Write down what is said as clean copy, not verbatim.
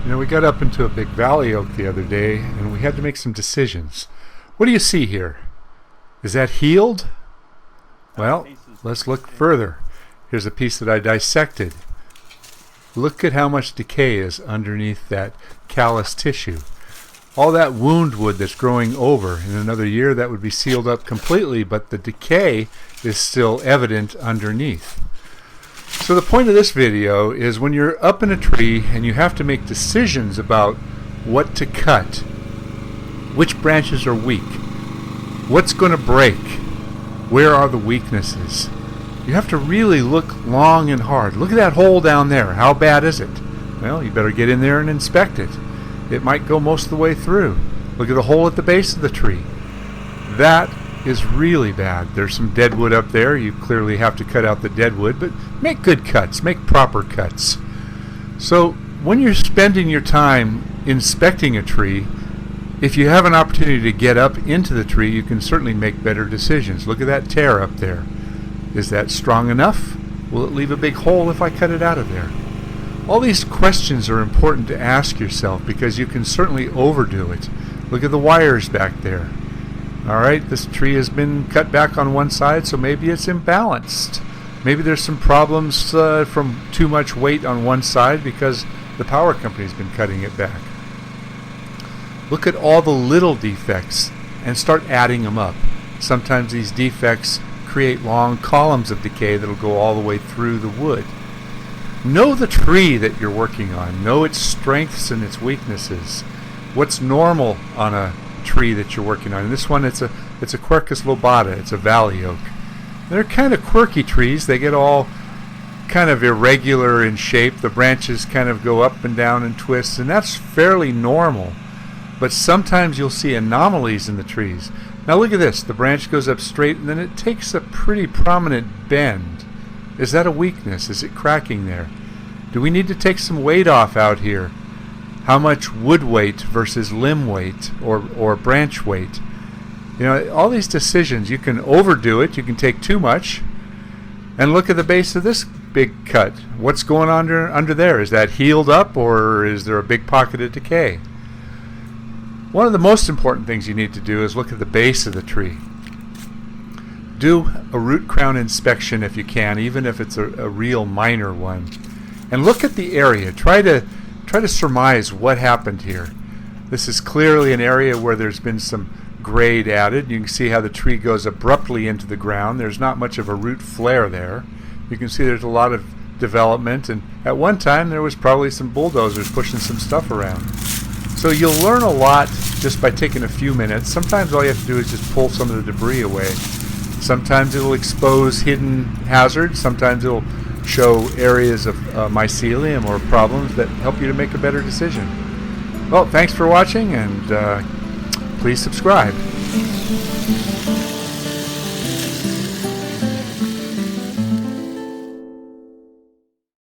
You know, we got up into a big valley oak the other day and we had to make some decisions. What do you see here? Is that healed? Well, let's look further. Here's a piece that I dissected. Look at how much decay is underneath that callous tissue. All that wound wood that's growing over, in another year that would be sealed up completely, but the decay is still evident underneath. So the point of this video is when you're up in a tree and you have to make decisions about what to cut, which branches are weak, what's going to break, where are the weaknesses, you have to really look long and hard. Look at that hole down there. How bad is it? Well, you better get in there and inspect it. It might go most of the way through. Look at the hole at the base of the tree. That is really bad. There's some dead wood up there. You clearly have to cut out the dead wood, but make good cuts, make proper cuts. So when you're spending your time inspecting a tree, if you have an opportunity to get up into the tree, you can certainly make better decisions. Look at that tear up there. Is that strong enough? Will it leave a big hole if I cut it out of there? All these questions are important to ask yourself because you can certainly overdo it. Look at the wires back there. Alright, this tree has been cut back on one side, so maybe it's imbalanced. Maybe there's some problems from too much weight on one side because the power company's been cutting it back. Look at all the little defects and start adding them up. Sometimes these defects create long columns of decay that'll go all the way through the wood. Know the tree that you're working on. Know its strengths and its weaknesses. What's normal on a tree that you're working on. In this one, it's a Quercus lobata. It's a valley oak. They're kind of quirky trees. They get all kind of irregular in shape. The branches kind of go up and down and twist, and that's fairly normal. But sometimes you'll see anomalies in the trees. Now look at this. The branch goes up straight, and then it takes a pretty prominent bend. Is that a weakness? Is it cracking there? Do we need to take some weight off out here? How much wood weight versus limb weight or branch weight? You know, all these decisions, you can overdo it, you can take too much. And look at the base of this big cut. What's going on under there? Is that healed up or is there a big pocket of decay? One of the most important things you need to do is look at the base of the tree. Do a root crown inspection if you can, even if it's a real minor one. And look at the area. Try to surmise what happened here. This is clearly an area where there's been some grade added. You can see how the tree goes abruptly into the ground. There's not much of a root flare there. You can see there's a lot of development, and at one time there was probably some bulldozers pushing some stuff around. So you'll learn a lot just by taking a few minutes. Sometimes all you have to do is just pull some of the debris away. Sometimes it'll expose hidden hazards. Sometimes it'll show areas of mycelium or problems that help you to make a better decision. Well, thanks for watching, and please subscribe.